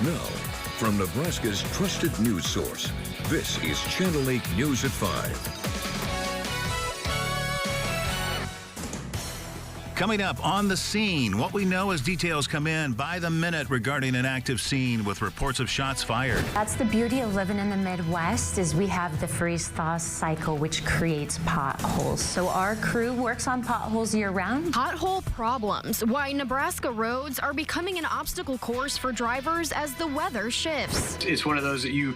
Now, from Nebraska's trusted news source, this is Channel 8 News at 5. Coming up on the scene, what we know as details come in by the minute regarding an active scene with reports of shots fired. That's the beauty of living in the Midwest is we have the freeze-thaw cycle, which creates potholes. So our crew works on potholes year-round. Pothole problems, why Nebraska roads are becoming an obstacle course for drivers as the weather shifts. It's one of those that you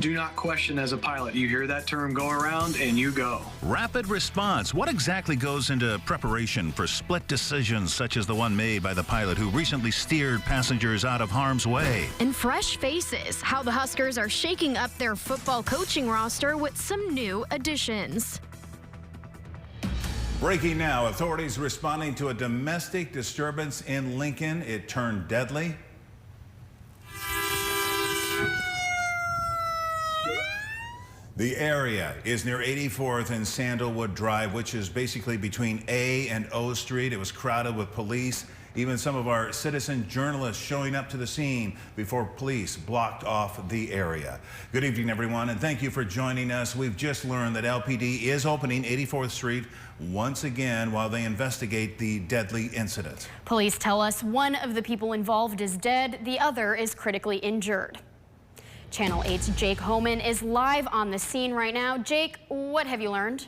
do not question as a pilot. You hear that term go around and you go. Rapid response. What exactly goes into preparation for split decisions such as the one made by the pilot who recently steered passengers out of harm's way? And fresh faces, how the Huskers are shaking up their football coaching roster with some new additions. Breaking now, authorities responding to a domestic disturbance in Lincoln. It turned deadly. The area is near 84th and Sandalwood Drive, which is basically between A and O Street. It was crowded with police, even some of our citizen journalists showing up to the scene before police blocked off the area. Good evening, everyone, and thank you for joining us. We've just learned that LPD is opening 84th Street once again while they investigate the deadly incident. Police tell us one of the people involved is dead, the other is critically injured. Channel 8's Jake Homan is live on the scene right now. Jake, what have you learned?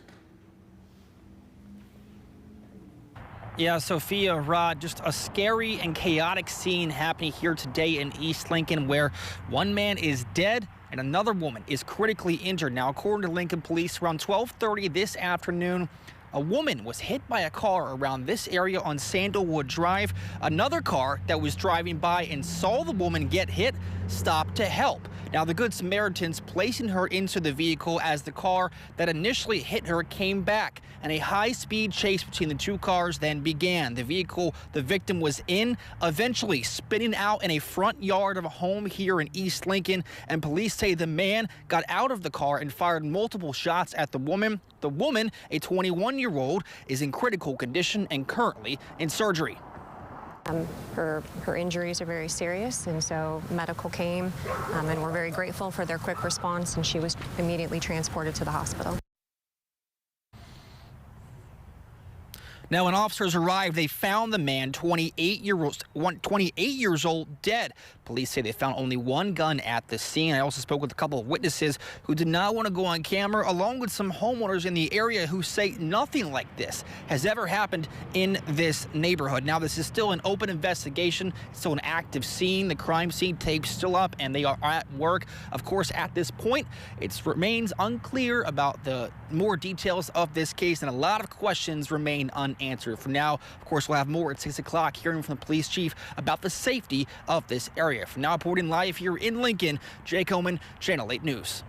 Yeah, Sophia, Rod, just a scary and chaotic scene happening here today in East Lincoln where one man is dead and another woman is critically injured. Now, according to Lincoln Police, around 12:30 this afternoon, a woman was hit by a car around this area on Sandalwood Drive. Another car that was driving by and saw the woman get hit stopped to help. Now, the Good Samaritans placing her into the vehicle as the car that initially hit her came back, and a high-speed chase between the two cars then began. The vehicle the victim was in eventually spinning out in a front yard of a home here in East Lincoln, and police say the man got out of the car and fired multiple shots at the woman. The woman, a 21-year-old, is in critical condition and currently in surgery. Her injuries are very serious, and so medical came, and we're very grateful for their quick response, and she was immediately transported to the hospital. Now, when officers arrived, they found the man, 28 years old, dead. Police say they found only one gun at the scene. I also spoke with a couple of witnesses who did not want to go on camera, along with some homeowners in the area who say nothing like this has ever happened in this neighborhood. Now, this is still an open investigation. It's still an active scene. The crime scene tape's still up, and they are at work. Of course, at this point, it remains unclear about the more details of this case, and a lot of questions remain unanswered. For now, of course, we'll have more at 6 o'clock, hearing from the police chief about the safety of this area. From now, reporting live here in Lincoln, Jake Homan, Channel 8 News.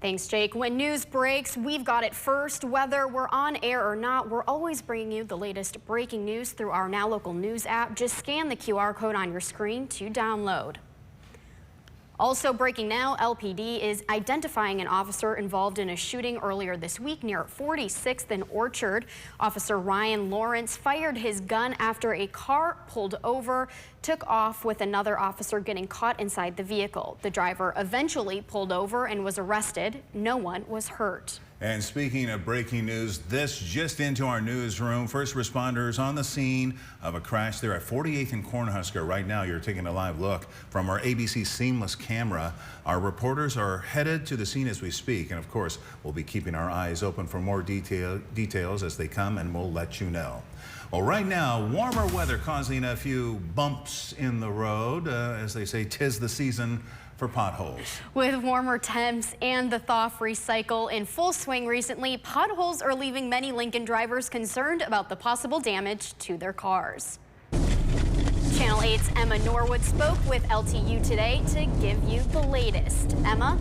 Thanks, Jake. When news breaks, we've got it first. Whether we're on air or not, we're always bringing you the latest breaking news through our Now Local News app. Just scan the QR code on your screen to download. Also breaking now, LPD is identifying an officer involved in a shooting earlier this week near 46th and Orchard. Officer Ryan Lawrence fired his gun after a car pulled over, took off with another officer getting caught inside the vehicle. The driver eventually pulled over and was arrested. No one was hurt. And speaking of breaking news, this just into our newsroom. First responders on the scene of a crash there at 48th and Cornhusker. Right now, you're taking a live look from our ABC Seamless camera. Our reporters are headed to the scene as we speak. And of course, we'll be keeping our eyes open for more details as they come, and we'll let you know. Well, right now, warmer weather causing a few bumps in the road. As they say, 'tis the season for potholes. With warmer temps and the thaw-free cycle in full swing recently, potholes are leaving many Lincoln drivers concerned about the possible damage to their cars. Channel 8's Emma Norwood spoke with LTU today to give you the latest. Emma?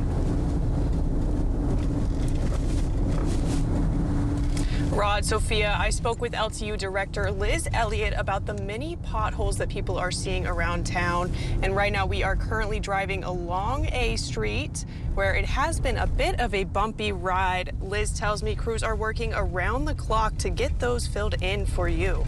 Rod, Sophia, I spoke with LTU Director Liz Elliott about the many potholes that people are seeing around town. And right now we are currently driving along A Street where it has been a bit of a bumpy ride. Liz tells me crews are working around the clock to get those filled in for you.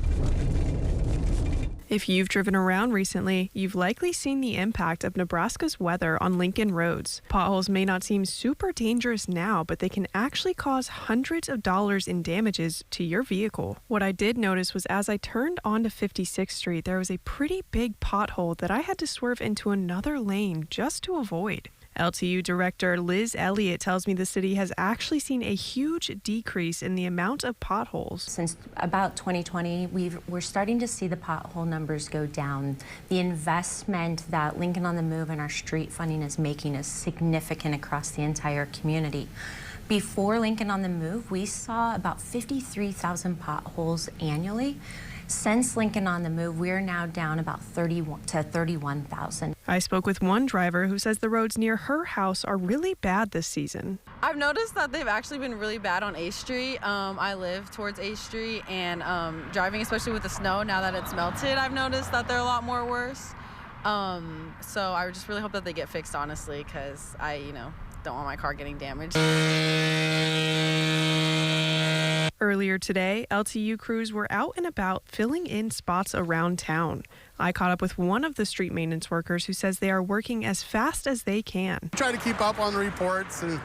If you've driven around recently, you've likely seen the impact of Nebraska's weather on Lincoln roads. Potholes may not seem super dangerous now, but they can actually cause hundreds of dollars in damages to your vehicle. What I did notice was as I turned onto 56th Street, there was a pretty big pothole that I had to swerve into another lane just to avoid. LTU Director Liz Elliott tells me the city has actually seen a huge decrease in the amount of potholes. Since about 2020, we're starting to see the pothole numbers go down. The investment that Lincoln on the Move and our street funding is making is significant across the entire community. Before Lincoln on the Move, we saw about 53,000 potholes annually. Since Lincoln on the Move, we're now down about 31 to 31,000. I spoke with one driver who says the roads near her house are really bad this season. I've noticed that they've actually been really bad on 8th Street. I live towards 8th Street, and driving, especially with the snow, now that it's melted, I've noticed that they're a lot more worse. So I just really hope that they get fixed, honestly, because I, don't want my car getting damaged. Earlier today, LTU crews were out and about filling in spots around town. I caught up with one of the street maintenance workers who says they are working as fast as they can. Try to keep up on the reports and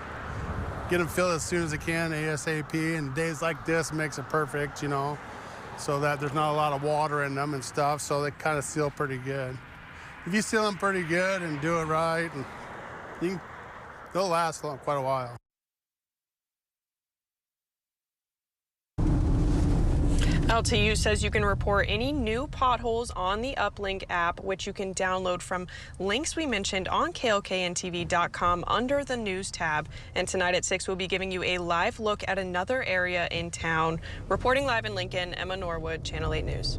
get them filled as soon as I can, ASAP. And days like this makes it perfect, so that there's not a lot of water in them and stuff, so they kind of seal pretty good. If you seal them pretty good and do it right, and they'll last quite a while. LTU says you can report any new potholes on the Uplink app, which you can download from links we mentioned on klkntv.com under the news tab. And tonight at 6, we'll be giving you a live look at another area in town. Reporting live in Lincoln, Emma Norwood, Channel 8 News.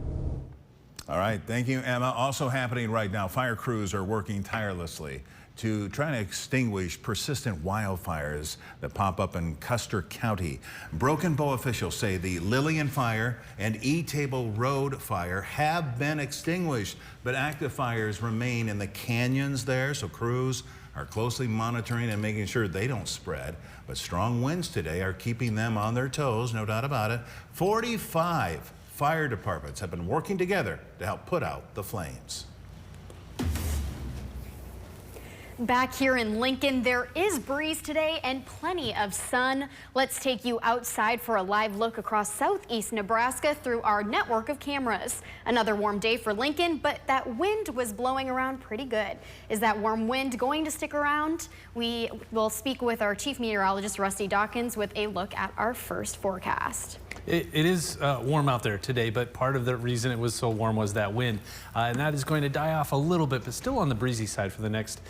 All right, thank you, Emma. Also happening right now, fire crews are working tirelessly to try to extinguish persistent wildfires that pop up in Custer County. Broken Bow officials say the Lillian Fire and E-Table Road Fire have been extinguished, but active fires remain in the canyons there, so crews are closely monitoring and making sure they don't spread. But strong winds today are keeping them on their toes, no doubt about it. 45 fire departments have been working together to help put out the flames. Back here in Lincoln, there is breeze today and plenty of sun. Let's take you outside for a live look across southeast Nebraska through our network of cameras. Another warm day for Lincoln, but that wind was blowing around pretty good. Is that warm wind going to stick around? We will speak with our chief meteorologist, Rusty Dawkins, with a look at our first forecast. It is warm out there today, but part of the reason it was so warm was that wind, and that is going to die off a little bit, but still on the breezy side for the next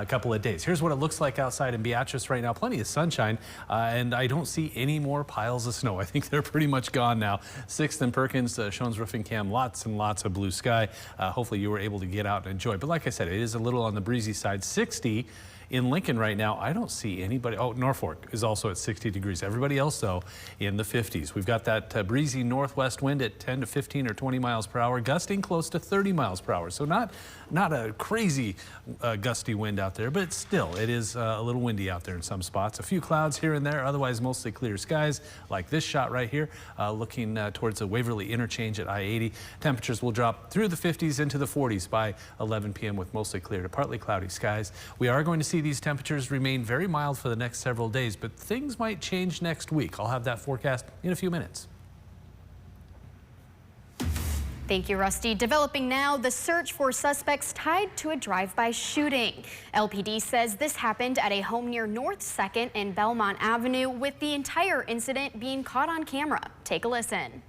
couple of days. Here's what it looks like outside in Beatrice right now. Plenty of sunshine, and I don't see any more piles of snow. I think they're pretty much gone now. 6th and Perkins, Shones Roofing Cam, lots and lots of blue sky. Hopefully you were able to get out and enjoy. But like I said, it is a little on the breezy side. 60 in Lincoln right now. I don't see anybody. Oh, Norfolk is also at 60 degrees. Everybody else, though, in the 50s. We've got that breezy northwest wind at 10 to 15 or 20 miles per hour, gusting close to 30 miles per hour. So not a crazy gusty wind out there, but still, it is a little windy out there in some spots. A few clouds here and there, otherwise mostly clear skies, like this shot right here, looking towards the Waverly interchange at I-80. Temperatures will drop through the 50s into the 40s by 11 p.m. with mostly clear to partly cloudy skies. We are going to see these temperatures remain very mild for the next several days, but things might change next week. I'll have that forecast in a few minutes. Thank you, Rusty. Developing now, the search for suspects tied to a drive-by shooting. LPD says this happened at a home near North 2nd and Belmont Avenue, with the entire incident being caught on camera. Take a listen.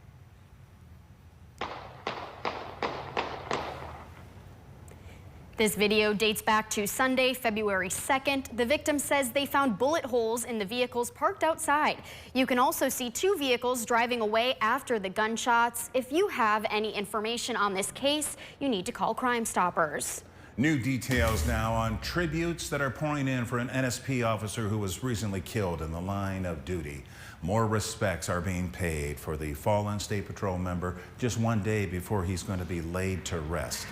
This video dates back to Sunday, February 2nd. The victim says they found bullet holes in the vehicles parked outside. You can also see 2 vehicles driving away after the gunshots. If you have any information on this case, you need to call Crime Stoppers. New details now on tributes that are pouring in for an NSP officer who was recently killed in the line of duty. More respects are being paid for the fallen State Patrol member just one day before he's going to be laid to rest.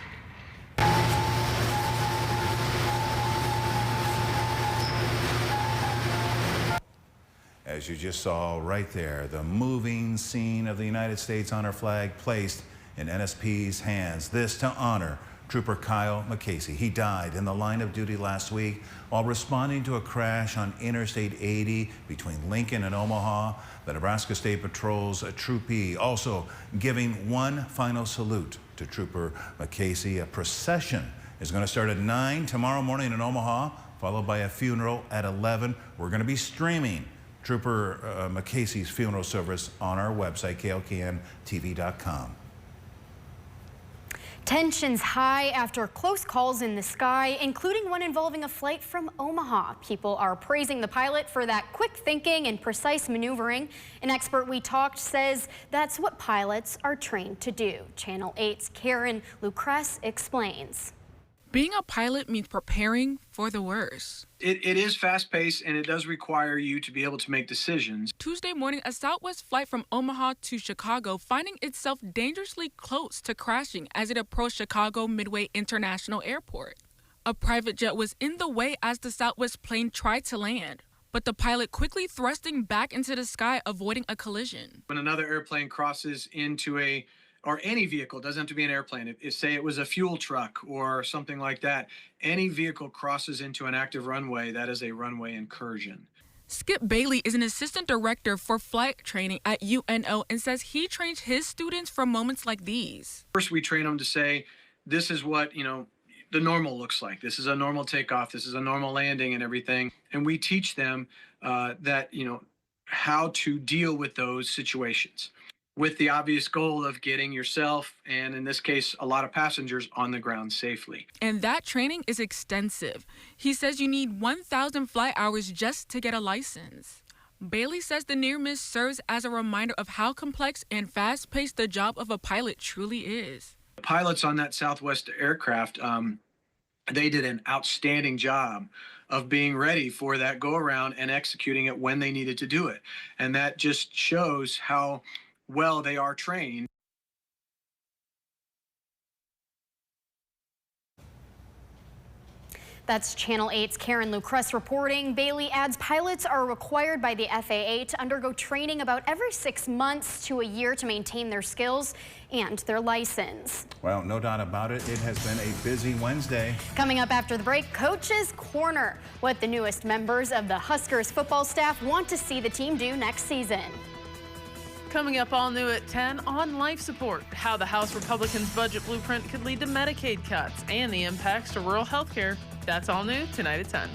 As you just saw right there, the moving scene of the United States honor flag placed in NSP's hands. This to honor Trooper Kyle McCasey. He died in the line of duty last week while responding to a crash on Interstate 80 between Lincoln and Omaha. The Nebraska State Patrol's Troopee also giving one final salute to Trooper McCasey. A procession is going to start at 9 tomorrow morning in Omaha, followed by a funeral at 11. We're going to be streaming Trooper McCasey's funeral service on our website, klkntv.com. Tensions high after close calls in the sky, including one involving a flight from Omaha. People are praising the pilot for that quick thinking and precise maneuvering. An expert we talked says that's what pilots are trained to do. Channel 8's Karen Lucrece explains. Being a pilot means preparing for the worst. It is fast-paced, and it does require you to be able to make decisions. Tuesday morning, a Southwest flight from Omaha to Chicago finding itself dangerously close to crashing as it approached Chicago Midway International Airport. A private jet was in the way as the Southwest plane tried to land, but the pilot quickly thrusting back into the sky, avoiding a collision. When another airplane crosses into or any vehicle, doesn't have to be an airplane, say it was a fuel truck or something like that, any vehicle crosses into an active runway, that is a runway incursion. Skip Bailey is an assistant director for flight training at UNO and says he trains his students for moments like these. First, we train them to say, this is what, the normal looks like. This is a normal takeoff. This is a normal landing and everything. And we teach them that, how to deal with those situations, with the obvious goal of getting yourself, and in this case, a lot of passengers, on the ground safely. And that training is extensive. He says you need 1,000 flight hours just to get a license. Bailey says the near miss serves as a reminder of how complex and fast-paced the job of a pilot truly is. The pilots on that Southwest aircraft, they did an outstanding job of being ready for that go-around and executing it when they needed to do it. And that just shows how well they are trained. That's Channel 8's Karen Lucrece reporting. Bailey adds pilots are required by the FAA to undergo training about every 6 months to a year to maintain their skills and their license. Well, no doubt about it. It has been a busy Wednesday. Coming up after the break, Coach's Corner. What the newest members of the Huskers football staff want to see the team do next season. Coming up all new at 10 on life support, how the House Republicans' budget blueprint could lead to Medicaid cuts and the impacts to rural health care. That's all new tonight at 10.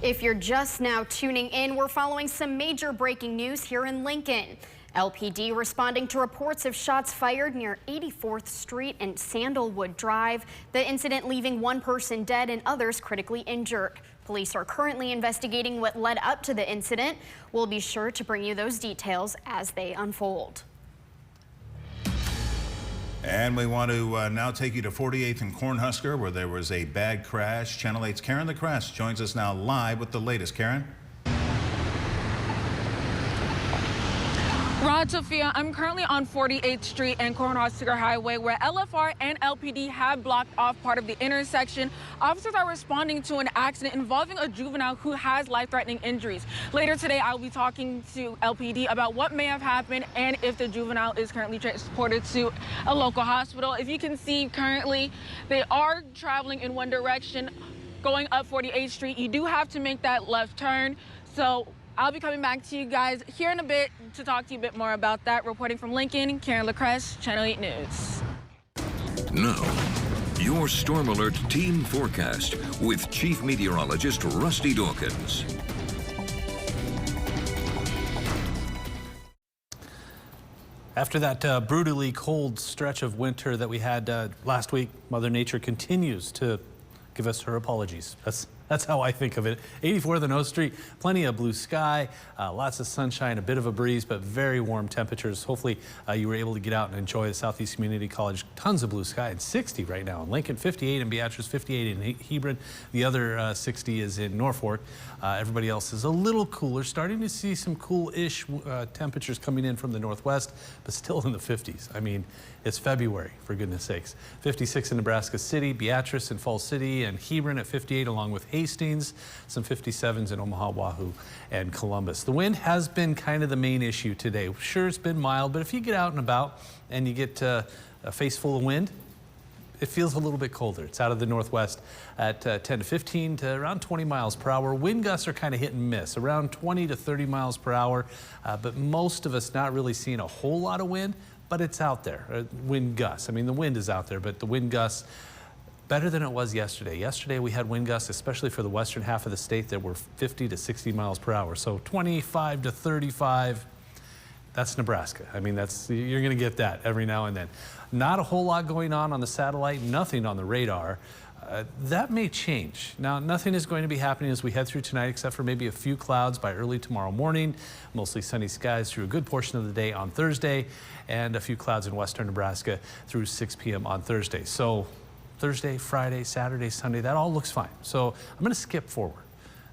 If you're just now tuning in, we're following some major breaking news here in Lincoln. LPD responding to reports of shots fired near 84th Street and Sandalwood Drive. The incident leaving one person dead and others critically injured. Police are currently investigating what led up to the incident. We'll be sure to bring you those details as they unfold. And we want to now take you to 48th and Cornhusker, where there was a bad crash. Channel 8's Karen LaCresse joins us now live with the latest. Karen? Rod, Sophia, I'm currently on 48th Street and Cornhusker Highway, where LFR and LPD have blocked off part of the intersection. Officers are responding to an accident involving a juvenile who has life-threatening injuries. Later today, I'll be talking to LPD about what may have happened and if the juvenile is currently transported to a local hospital. If you can see currently, they are traveling in one direction, going up 48th Street. You do have to make that left turn. So I'll be coming back to you guys here in a bit to talk to you a bit more about that. Reporting from Lincoln, Karen LaCresse, Channel 8 News. Now, your Storm Alert team forecast with Chief Meteorologist Rusty Dawkins. After that brutally cold stretch of winter that we had last week, Mother Nature continues to give us her apologies. That's how I think of it. 84th and O Street, plenty of blue sky, lots of sunshine, a bit of a breeze, but very warm temperatures. Hopefully you were able to get out and enjoy the Southeast Community College. Tons of blue sky. It's 60 right now in Lincoln, 58 in Beatrice, 58 in Hebron. The other 60 is in Norfolk. Everybody else is a little cooler. Starting to see some cool-ish temperatures coming in from the northwest, but still in the 50s. I mean, it's February, for goodness sakes. 56 in Nebraska City, Beatrice and Falls City, and Hebron at 58, along with Hastings, some 57s in Omaha, Wahoo, and Columbus. The wind has been kind of the main issue today. Sure, it's been mild, but if you get out and about and you get a face full of wind, it feels a little bit colder. It's out of the northwest at 10 to 15 to around 20 miles per hour. Wind gusts are kind of hit and miss, around 20 to 30 miles per hour, but most of us not really seeing a whole lot of wind, but it's out there. Wind gusts. I mean, the wind is out there, but the wind gusts better than it was yesterday. Yesterday we had wind gusts, especially for the western half of the state, that were 50 to 60 miles per hour. So 25 to 35, that's Nebraska. I mean, you're going to get that every now and then. Not a whole lot going on the satellite, nothing on the radar. That may change. Now, nothing is going to be happening as we head through tonight, except for maybe a few clouds by early tomorrow morning. Mostly sunny skies through a good portion of the day on Thursday, and a few clouds in western Nebraska through 6 p.m. on Thursday. So Thursday, Friday, Saturday, Sunday, that all looks fine. So I'm going to skip forward.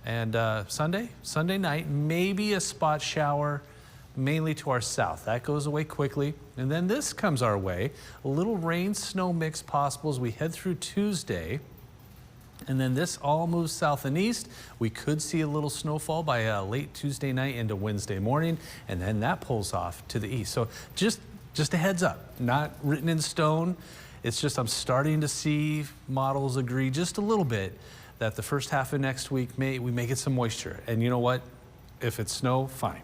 And Sunday night, maybe a spot shower, mainly to our south. That goes away quickly. And then this comes our way. A little rain-snow mix possible as we head through Tuesday. And then this all moves south and east. We could see a little snowfall by late Tuesday night into Wednesday morning. And then that pulls off to the east. So just a heads up, not written in stone. It's just I'm starting to see models agree just a little bit that the first half of next week we may get some moisture. And you know what? If it's snow, fine.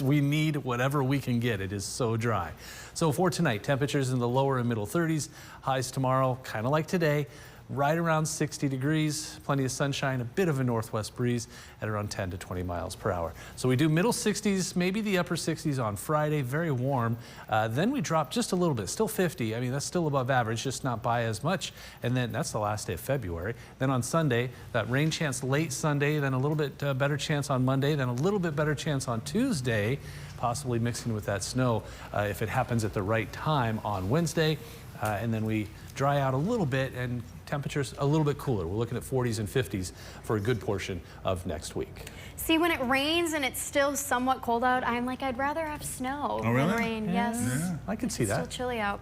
We need whatever we can get. It is so dry. So for tonight, temperatures in the lower and middle 30s. Highs tomorrow, kind of like today, right around 60 degrees. Plenty of sunshine, a bit of a northwest breeze at around 10 to 20 miles per hour. So we do middle 60s, maybe the upper 60s on Friday, very warm. Then we drop just a little bit, still 50. I mean, that's still above average, just not by as much. And then that's the last day of February. Then on Sunday, that rain chance late Sunday, then a little bit better chance on Monday, then a little bit better chance on Tuesday, possibly mixing with that snow if it happens at the right time on Wednesday. And then we dry out a little bit and temperatures a little bit cooler. We're looking at 40s and 50s for a good portion of next week. See, when it rains and it's still somewhat cold out, I'm like, I'd rather have snow than rain. Yeah, yes. yeah, I can see that. It's still chilly out.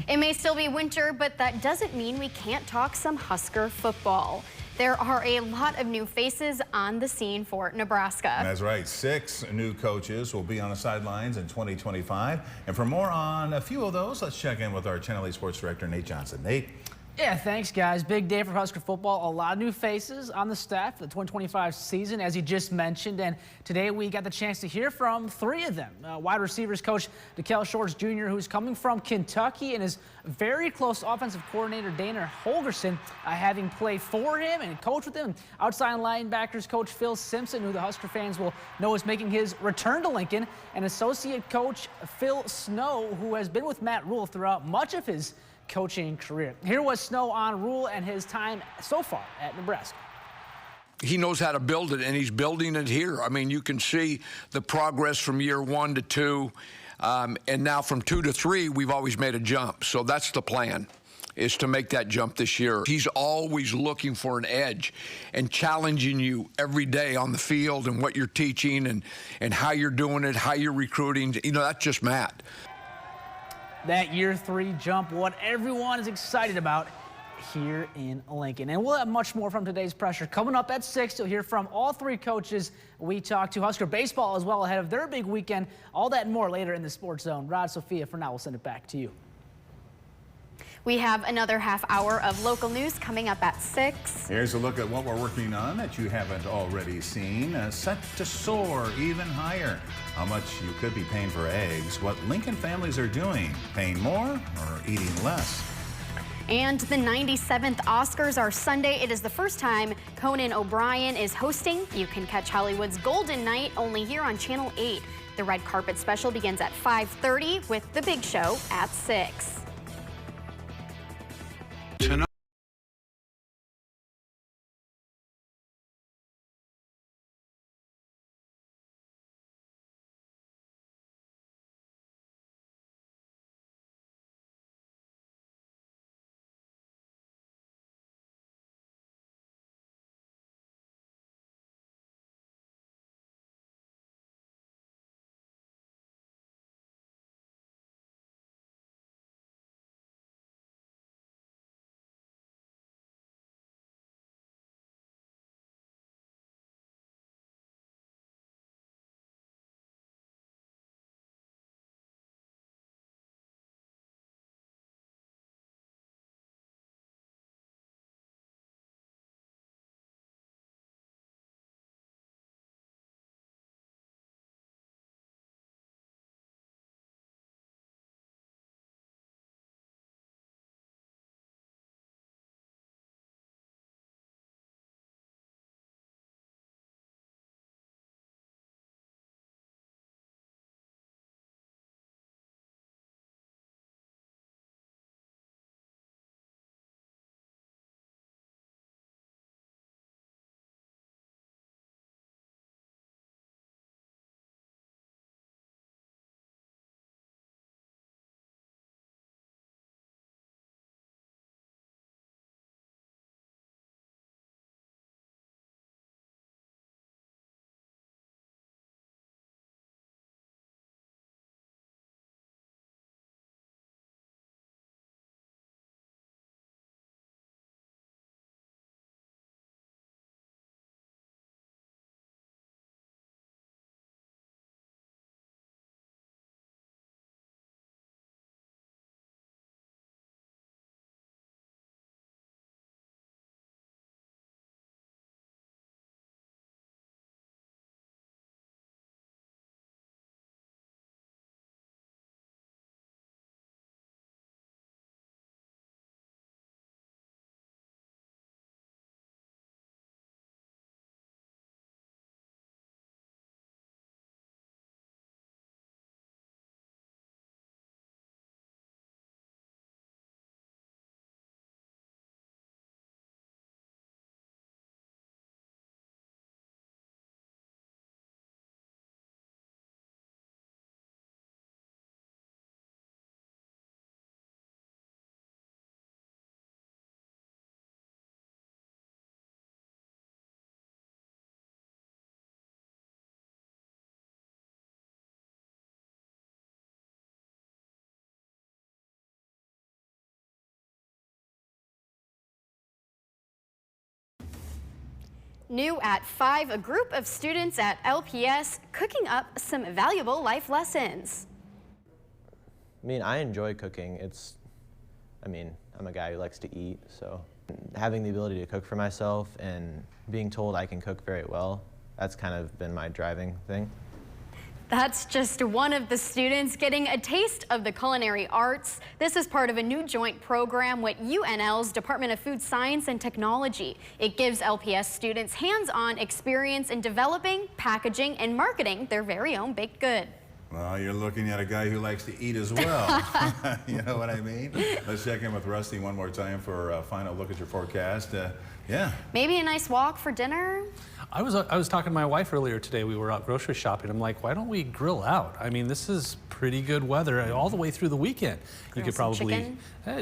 It may still be winter, but that doesn't mean we can't talk some Husker football. There are a lot of new faces on the scene for Nebraska. That's right. 6 new coaches will be on the sidelines in 2025. And for more on a few of those, let's check in with our Channel 8 Sports Director, Nate Johnson. Nate, Yeah, thanks, guys. Big day for Husker football. A lot of new faces on the staff for the 2025 season, as you just mentioned. And today we got the chance to hear from 3 of them. Wide receivers coach DeKel Shorts Jr., who's coming from Kentucky, and his very close offensive coordinator Dana Holgerson, having played for him and coached with him. Outside linebackers coach Phil Simpson, who the Husker fans will know is making his return to Lincoln, and associate coach Phil Snow, who has been with Matt Rule throughout much of his coaching career. Here was Snow on Rule and his time so far at Nebraska. He knows how to build it, and he's building it here. I mean, you can see the progress from year 1 to 2, and now from 2 to 3, we've always made a jump. So that's the plan, is to make that jump this year. He's always looking for an edge and challenging you every day on the field and what you're teaching and how you're doing it, how you're recruiting. You know, that's just Matt. That year 3 jump, what everyone is excited about here in Lincoln. And we'll have much more from today's pressure. Coming up at 6, you'll hear from all 3 coaches we talked to. Husker baseball as well ahead of their big weekend. All that and more later in the Sports Zone. Rod, Sophia, for now, we'll send it back to you. We have another half hour of local news coming up at 6. Here's a look at what we're working on that you haven't already seen. Set to soar even higher. How much you could be paying for eggs, what Lincoln families are doing, paying more or eating less. And the 97th Oscars are Sunday. It is the first time Conan O'Brien is hosting. You can catch Hollywood's Golden Night only here on Channel 8. The red carpet special begins at 5:30 with the big show at 6. Tonight. New at 5, a group of students at LPS cooking up some valuable life lessons. I mean, I enjoy cooking. I mean, I'm a guy who likes to eat, so having the ability to cook for myself and being told I can cook very well, that's kind of been my driving thing. That's just one of the students getting a taste of the culinary arts. This is part of a new joint program with UNL's Department of Food Science and Technology. It gives LPS students hands-on experience in developing, packaging, and marketing their very own baked good. Well, you're looking at a guy who likes to eat as well. You know what I mean? Let's check in with Rusty one more time for a final look at your forecast. Yeah. Maybe a nice walk for dinner? I was talking to my wife earlier today. We were out grocery shopping. I'm like, why don't we grill out? I mean, this is pretty good weather all the way through the weekend. You could probably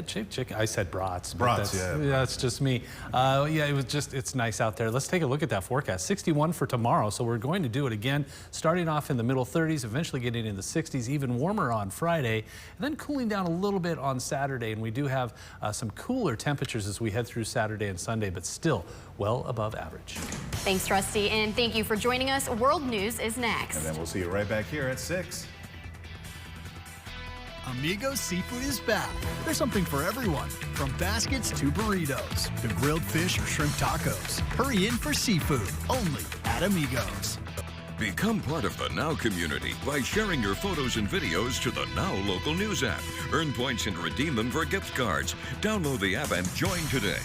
chicken. I said brats. Brats, yeah. That's just me. Yeah, it's nice out there. Let's take a look at that forecast. 61 for tomorrow. So we're going to do it again, starting off in the middle 30s, eventually getting in the 60s, even warmer on Friday, and then cooling down a little bit on Saturday. And we do have some cooler temperatures as we head through Saturday and Sunday, but still well above average. Thanks, Rusty, and thank you for joining us. World News is next. And then we'll see you right back here at 6. Amigos Seafood is back. There's something for everyone, from baskets to burritos, to grilled fish or shrimp tacos. Hurry in for seafood, only at Amigos. Become part of the Now community by sharing your photos and videos to the Now Local News app. Earn points and redeem them for gift cards. Download the app and join today.